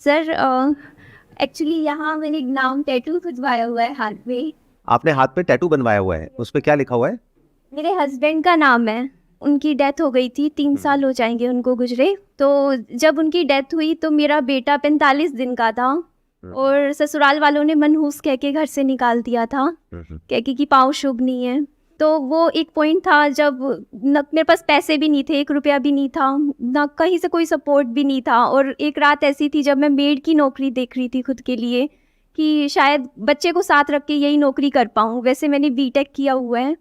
Sir actually यहाँ मैंने एक नाम टैटू खुदवाया हुआ है हाथ में। आपने हाथ पे टैटू बनवाया हुआ है, उस पे क्या लिखा हुआ है? मेरे हस्बैंड का नाम है। उनकी डेथ हो गई थी, 3 साल हो जाएंगे उनको गुजरे। तो जब उनकी डेथ हुई तो मेरा बेटा 45 दिन का था और ससुराल वालों ने मनहूस कह के घर से निकाल दिया था, कह के कि पाँव शुभ नहीं है। तो वो एक पॉइंट था जब न मेरे पास पैसे भी नहीं थे, 1 रुपया भी नहीं था, ना कहीं से कोई सपोर्ट भी नहीं था। और एक रात ऐसी थी जब मैं मेड की नौकरी देख रही थी खुद के लिए कि शायद बच्चे को साथ रख के यही नौकरी कर पाऊँ। वैसे मैंने बीटेक किया हुआ है,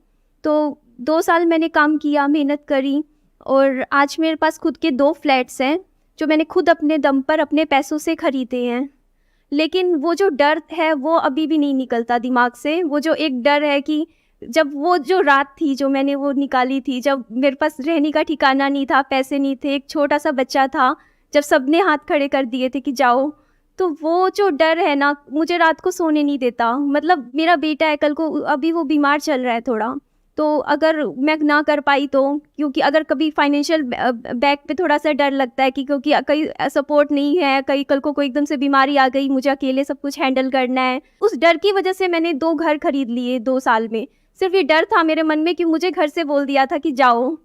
तो 2 साल मैंने काम किया, मेहनत करी और आज मेरे पास खुद के 2 फ्लैट्स हैं जो मैंने खुद अपने दम पर अपने पैसों से खरीदे हैं। लेकिन वो जो डर है वो अभी भी नहीं निकलता दिमाग से। वो जो एक डर है कि जब वो जो रात थी जो मैंने वो निकाली थी, जब मेरे पास रहने का ठिकाना नहीं था, पैसे नहीं थे, एक छोटा सा बच्चा था, जब सबने हाथ खड़े कर दिए थे कि जाओ, तो वो जो डर है ना मुझे रात को सोने नहीं देता। मतलब मेरा बेटा है, कल को अभी वो बीमार चल रहा है थोड़ा, तो अगर मैं ना कर पाई तो, क्योंकि अगर कभी फाइनेंशियल बैक पे थोड़ा सा डर लगता है कि क्योंकि कहीं सपोर्ट नहीं है, कहीं कल को कोई एकदम से बीमारी आ गई, मुझे अकेले सब कुछ हैंडल करना है। उस डर की वजह से मैंने 2 घर खरीद लिए 2 साल में। सिर्फ ये डर था मेरे मन में कि मुझे घर से बोल दिया था कि जाओ,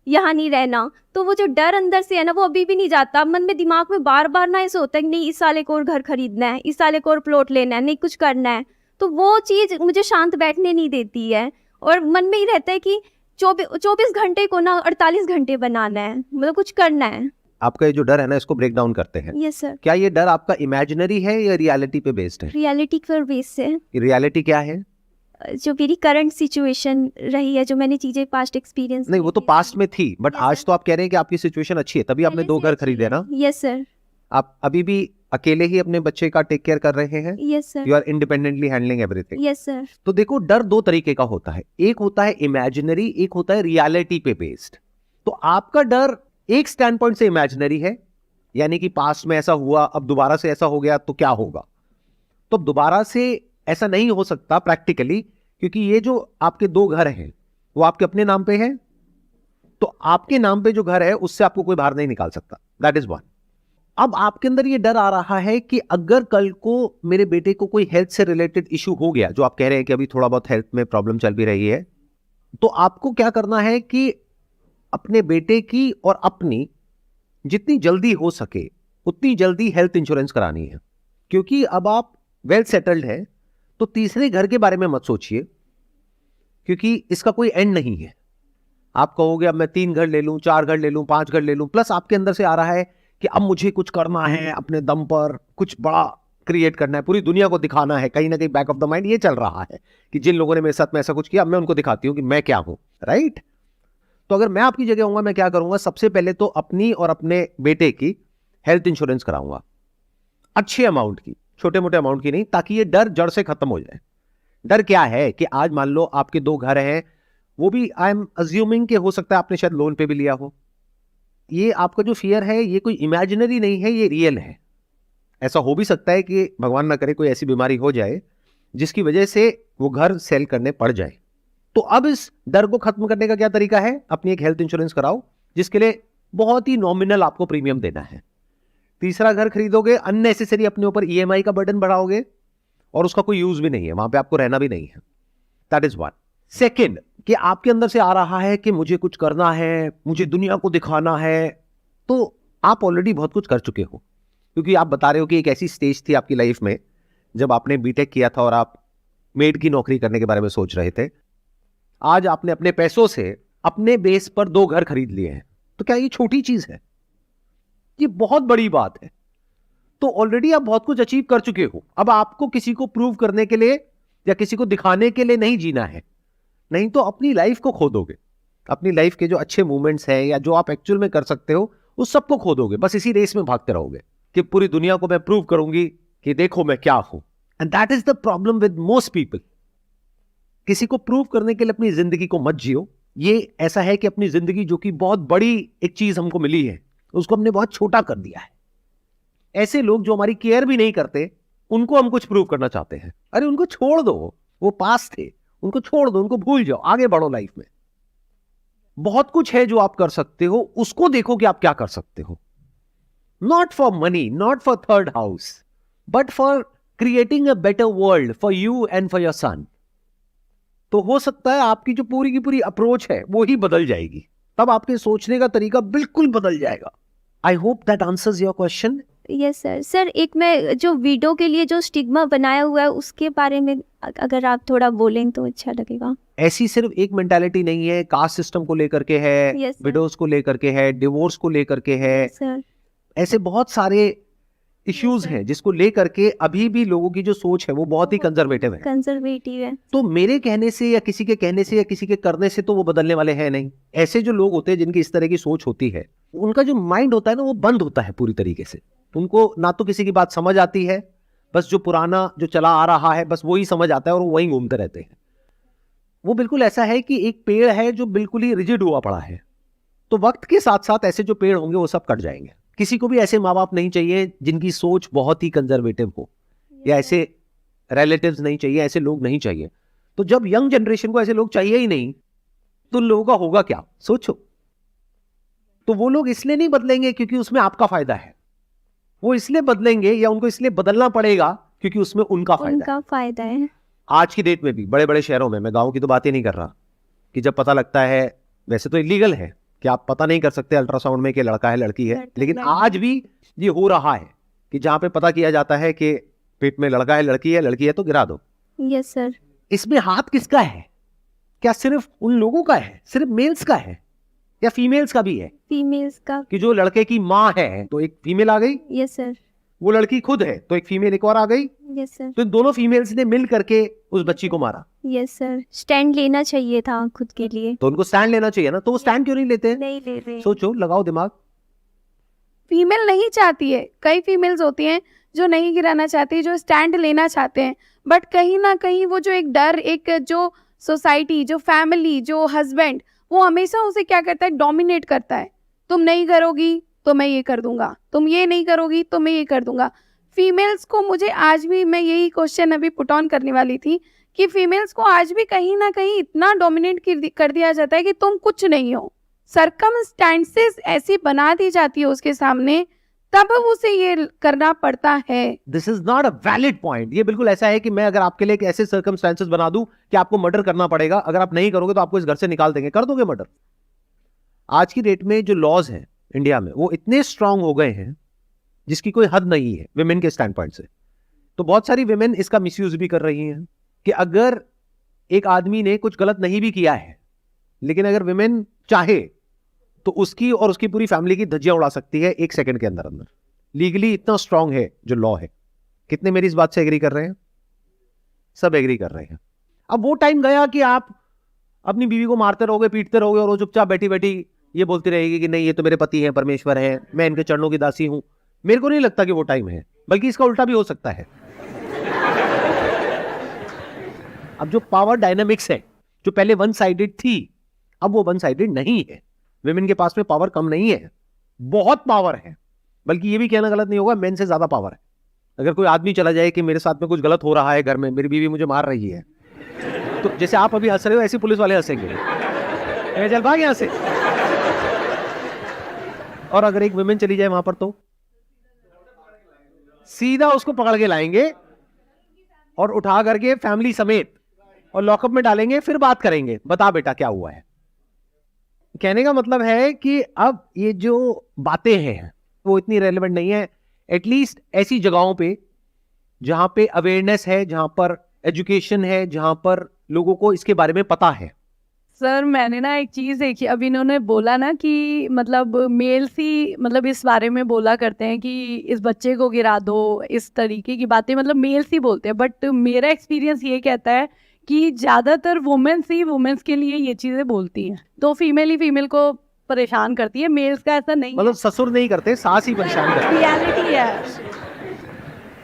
यहाँ नहीं रहना। तो वो जो डर अंदर से है ना वो अभी भी नहीं जाता। मन में दिमाग में बार बार ना ऐसा होता है कि नहीं इस साल एक और घर खरीदना है, इस साल एक और प्लॉट लेना है, नहीं कुछ करना है। तो वो चीज़ मुझे शांत बैठने नहीं देती है और मन में ही रहता है कि 24 घंटे को ना 48 घंटे बनाना है, मतलब कुछ करना है। आपका ये जो डर है ना, इसको ब्रेक डाउन करते हैं। Yes sir. क्या ये डर आपका इमेजिनरी है या रियलिटी पे बेस्ड है? रियलिटी पर बेस से रियलिटी क्या है? जो मेरी करंट सिचुएशन रही है, जो मैंने चीज़ें पास्ट एक्सपीरियंस नहीं, वो तो पास्ट में थी, बट आज तो आप कह रहे हैं कि आपकी सिचुएशन अच्छी है, तभी आपने 2 घर खरीदे ना। Yes sir. आप अभी भी अकेले ही अपने बच्चे का टेक केयर कर रहे हैं? Yes sir. You are independently handling everything? Yes sir. तो देखो, डर 2 तरीके का होता है, एक होता है इमेजिनरी, एक होता है रियलिटी पे बेस्ड। तो आपका डर एक स्टैंड पॉइंट से इमेजिनरी है, यानी कि पास्ट में ऐसा हुआ, अब दोबारा से ऐसा हो गया तो क्या होगा। तो दोबारा से ऐसा नहीं हो सकता प्रैक्टिकली, क्योंकि ये जो आपके 2 घर हैं वो आपके अपने नाम पे है। तो आपके नाम पे जो घर है उससे आपको कोई बाहर नहीं निकाल सकता, दैट इज वन। अब आपके अंदर ये डर आ रहा है कि अगर कल को मेरे बेटे को कोई हेल्थ से रिलेटेड इशू हो गया, जो आप कह रहे हैं कि अभी थोड़ा बहुत हेल्थ में प्रॉब्लम चल भी रही है, तो आपको क्या करना है कि अपने बेटे की और अपनी जितनी जल्दी हो सके उतनी जल्दी हेल्थ इंश्योरेंस करानी है। क्योंकि अब आप वेल सेटल्ड है, तो तीसरे घर के बारे में मत सोचिए, क्योंकि इसका कोई एंड नहीं है। आप कहोगे अब मैं 3 घर ले लूं, 4 घर ले लूं, 5 घर ले लूं, प्लस आपके अंदर से आ रहा है कि अब मुझे कुछ करना है, अपने दम पर कुछ बड़ा क्रिएट करना है, पूरी दुनिया को दिखाना है। कहीं ना कहीं बैक ऑफ द माइंड ये चल रहा है कि जिन लोगों ने मेरे साथ में ऐसा कुछ किया, अब मैं उनको दिखाती हूं कि मैं क्या हूं, राइट। तो अगर मैं आपकी जगह होऊंगा, मैं क्या करूंगा, सबसे पहले तो अपनी और अपने बेटे की हेल्थ इंश्योरेंस कराऊंगा, अच्छे अमाउंट की, छोटे मोटे अमाउंट की नहीं, ताकि ये डर जड़ से खत्म हो जाए। डर क्या है कि आज मान लो आपके 2 घर हैं, वो भी आई एम अज्यूमिंग कि हो सकता है आपने शायद लोन पे भी लिया हो। ये आपका जो फियर है ये कोई इमेजिनरी नहीं है, ये रियल है। ऐसा हो भी सकता है कि भगवान ना करे कोई ऐसी बीमारी हो जाए जिसकी वजह से वो घर सेल करने पड़ जाए। तो अब इस डर को खत्म करने का क्या तरीका है, अपनी एक हेल्थ इंश्योरेंस कराओ, जिसके लिए बहुत ही नॉमिनल आपको प्रीमियम देना है। तीसरा घर खरीदोगे, अननेसेसरी अपने ऊपर ईएमआई का बर्डन बढ़ाओगे और उसका कोई यूज भी नहीं है, वहां पे आपको रहना भी नहीं है। That is one. सेकेंड, कि आपके अंदर से आ रहा है कि मुझे कुछ करना है, मुझे दुनिया को दिखाना है। तो आप ऑलरेडी बहुत कुछ कर चुके हो, क्योंकि आप बता रहे हो कि एक ऐसी स्टेज थी आपकी लाइफ में जब आपने बीटेक किया था और आप मेड की नौकरी करने के बारे में सोच रहे थे। आज आपने अपने पैसों से अपने बेस पर 2 घर खरीद लिए हैं। तो क्या ये छोटी चीज है? ये बहुत बड़ी बात है। तो ऑलरेडी आप बहुत कुछ अचीव कर चुके हो। अब आपको किसी को प्रूव करने के लिए या किसी को दिखाने के लिए नहीं जीना है, नहीं तो अपनी लाइफ को खो दोगे। अपनी लाइफ के जो अच्छे मोमेंट्स हैं या जो आप एक्चुअल में कर सकते हो उस सबको खो दोगे। बस इसी रेस में भागते रहोगे कि पूरी दुनिया को मैं प्रूव करूंगी कि देखो मैं क्या हूं। And that is the problem with most people. किसी को प्रूव करने के लिए अपनी जिंदगी को मत जियो। ये ऐसा है कि अपनी जिंदगी, जो कि बहुत बड़ी एक चीज हमको मिली है, उसको हमने बहुत छोटा कर दिया है। ऐसे लोग जो हमारी केयर भी नहीं करते, उनको हम कुछ प्रूव करना चाहते हैं। अरे उनको छोड़ दो, वो पास थे, उनको छोड़ दो, उनको भूल जाओ, आगे बढ़ो लाइफ में। बहुत कुछ है जो आप कर सकते हो, उसको देखो कि आप क्या कर सकते हो। Not for money, not for third house, but for creating a better world for you and for your son. तो हो सकता है आपकी जो पूरी की पूरी अप्रोच है वो ही बदल जाएगी, तब आपके सोचने का तरीका बिल्कुल बदल जाएगा. I hope that answers your question. Yes sir. Sir एक मैं जो विडो के लिए जो स्टिग्मा बनाया हुआ है उसके बारे में अगर आप थोड़ा बोलें तो अच्छा लगेगा. ऐसी सिर्फ एक मेंटालिटी नहीं है, कास्ट सिस्टम को लेकर के है, Yes, sir. विडोज को लेकर के है, डिवोर्स को लेकर के है, सर. ऐसे बहुत सारे इश्यूज हैं जिसको लेकर के अभी भी लोगों की जो सोच है वो बहुत ही कंजर्वेटिव है. कंजर्वेटिव है. तो मेरे कहने से या किसी के कहने से या किसी के करने से तो वो बदलने वाले हैं नहीं. ऐसे जो लोग होते हैं जिनकी इस तरह की सोच होती है, उनका जो माइंड होता है ना वो बंद होता है पूरी तरीके से. उनको ना तो किसी की बात समझ आती है, बस जो पुराना जो चला आ रहा है बस वही समझ आता है और वो वहीं घूमते रहते हैं. वो बिल्कुल ऐसा है कि एक पेड़ है जो बिल्कुल ही रिजिड हुआ पड़ा है, तो वक्त के साथ साथ ऐसे जो पेड़ होंगे वो सब कट जाएंगे. किसी को भी ऐसे माँ बाप नहीं चाहिए जिनकी सोच बहुत ही कंजर्वेटिव हो, या ऐसे रिलेटिव्स नहीं चाहिए, ऐसे लोग नहीं चाहिए. तो जब यंग जनरेशन को ऐसे लोग चाहिए ही नहीं तो लोगों का होगा क्या, सोचो. तो वो लोग इसलिए नहीं बदलेंगे क्योंकि उसमें आपका फायदा है, वो इसलिए बदलेंगे या उनको इसलिए बदलना पड़ेगा क्योंकि उसमें उनका फायदा है. आज की डेट में भी बड़े बड़े शहरों में, मैं गांव की तो बात ही नहीं कर रहा, कि जब पता लगता है, वैसे तो इलीगल है कि आप पता नहीं कर सकते अल्ट्रासाउंड में कि लड़का है लड़की है, लेकिन आज भी ये हो रहा है कि जहां पे पता किया जाता है कि पेट में लड़का है लड़की है तो गिरा दो. Yes sir. इसमें हाथ किसका है? क्या सिर्फ उन लोगों का है, सिर्फ मेल्स का है, या फीमेल्स का भी है? फीमेल्स का. कि जो लड़के की माँ है तो एक फीमेल आ गई, यस सर. वो लड़की खुद है तो एक फीमेल एक और आ गई, यस सर. तो दोनों फीमेल्स ने मिल करके उस बच्ची को मारा. Yes sir. स्टैंड लेना चाहिए था खुद के लिए. तो उनको स्टैंड लेना चाहिए ना, तो वो स्टैंड क्यों नहीं लेते? नहीं ले रहे. सोचो, लगाओ दिमाग. फीमेल नहीं चाहती है, कई फीमेल्स होती हैं जो नहीं गिराना चाहती, जो स्टैंड लेना चाहते हैं, बट कहीं ना कहीं वो जो एक डर, एक जो सोसाइटी, जो फैमिली, जो हस्बैंड, वो हमेशा उसे क्या करता है, डोमिनेट करता है. तुम नहीं करोगी तो मैं ये कर दूंगा, तुम ये नहीं करोगी तो मैं ये कर दूंगा. फीमेल्स को, मुझे आज भी, मैं यही क्वेश्चन अभी पुट ऑन करने वाली थी कि फीमेल्स को आज भी कहीं ना कहीं इतना डोमिनेट कर दिया जाता है कि तुम कुछ नहीं हो. सर्कमस्टेंसेस ऐसी बना दी जाती है उसके सामने, तब उसे ये करना पड़ता है. This is not a valid point. ये बिल्कुल ऐसा है कि मैं अगर आपके लिए एक ऐसे सर्कमस्टेंसेस बना दूं कि आपको मर्डर करना पड़ेगा, अगर आप नहीं करोगे तो आपको इस घर से निकाल देंगे, कर दोगे मर्डर? आज की डेट में जो लॉज हैं इंडिया में वो इतने स्ट्रांग हो गए हैं जिसकी कोई हद नहीं है विमेन के स्टैंड पॉइंट से. तो बहुत सारी विमेन इसका मिसयूज भी कर रही हैं कि अगर एक आदमी ने कुछ गलत नहीं भी किया है, लेकिन अगर विमेन चाहे तो उसकी और उसकी पूरी फैमिली की धज्जियां उड़ा सकती है एक सेकंड के अंदर अंदर. लीगली इतना स्ट्रांग है जो लॉ है. कितने मेरी इस बात से एग्री कर रहे हैं? सब एग्री कर रहे हैं. अब वो टाइम गया कि आप अपनी बीवी को मारते रहोगे, पीटते रहोगे और वो चुपचाप बैठी बैठी ये बोलती रहेगी कि नहीं ये तो मेरे पति हैं, परमेश्वर है, मैं इनके चरणों की दासी हूं. मेरे को नहीं लगता कि वो टाइम है, बल्कि इसका उल्टा भी हो सकता है. अब जो पावर डायनामिक्स है जो पहले वन साइडेड थी, अब वो वन साइडेड नहीं है. विमेन के पास में पावर कम नहीं है, बहुत पावर है. बल्कि ये भी कहना गलत नहीं होगा, मेन से ज्यादा पावर है. अगर कोई आदमी चला जाए कि मेरे साथ में कुछ गलत हो रहा है घर में, मेरी बीवी मुझे मार रही है, तो जैसे आप अभी हंस रहे हो ऐसे पुलिस वाले हंसेंगे, चल भाग यहां से. और अगर एक विमेन चली जाए वहां पर तो सीधा उसको पकड़ के लाएंगे और उठा करके फैमिली समेत और लॉकअप में डालेंगे, फिर बात करेंगे, बता बेटा क्या हुआ है. कहने का मतलब है कि अब ये जो बातें हैं वो इतनी रेलेवेंट नहीं है. एटलीस्ट ऐसी जगहों पे जहां पे अवेयरनेस है, जहां पर एजुकेशन है, जहां पर लोगों को इसके बारे में पता है. सर मैंने ना एक चीज़ देखी, अभी इन्होंने बोला ना कि मतलब मेल्स ही मतलब इस बारे में बोला करते हैं कि इस बच्चे को गिरा दो, इस तरीके की बातें मतलब मेल्स ही बोलते हैं. बट मेरा एक्सपीरियंस ये कहता है कि ज़्यादातर वुमेन्स ही वुमेन्स के लिए ये चीज़ें बोलती हैं, तो फीमेल ही फीमेल को परेशान करती है. मेल्स का ऐसा नहीं, मतलब ससुर नहीं करते, सास ही परेशान करते. रियलिटी है.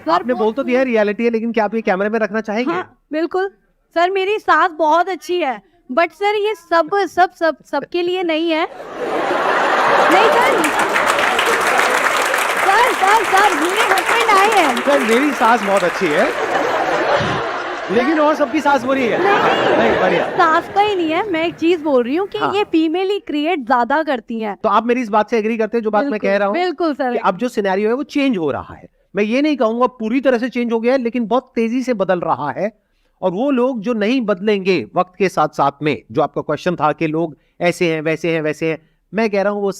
आपने बोल तो दिया रियलिटी है, लेकिन क्या आप ये कैमरे में रखना चाहेंगे? हाँ बिल्कुल सर, मेरी सास बहुत अच्छी है, बट सर ये सबके लिए नहीं है. नहीं सर मेरे हस्बैंड आए हैं. सर मेरी सास बहुत अच्छी है, लेकिन और सबकी सास बुरी है। नहीं, बढ़िया। सास का ही नहीं है, मैं एक चीज बोल रही हूँ कि हाँ। ये फीमेल ही क्रिएट ज्यादा करती हैं। तो आप मेरी इस बात से एग्री करते हैं जो बात मैं कह रहा हूँ बिल्कुल सर। कि अब जो सिनेरियो है वो चेंज हो रहा है। मैं ये नहीं कहूंगा पूरी तरह से चेंज हो गया है, लेकिन बहुत तेजी से बदल रहा है। और वो लोग जो नहीं बदलेंगे वक्त के साथ साथ में, जो आपका क्वेश्चन था कि लोग ऐसे हैं वैसे हैं, मैं कह रहा हूं वो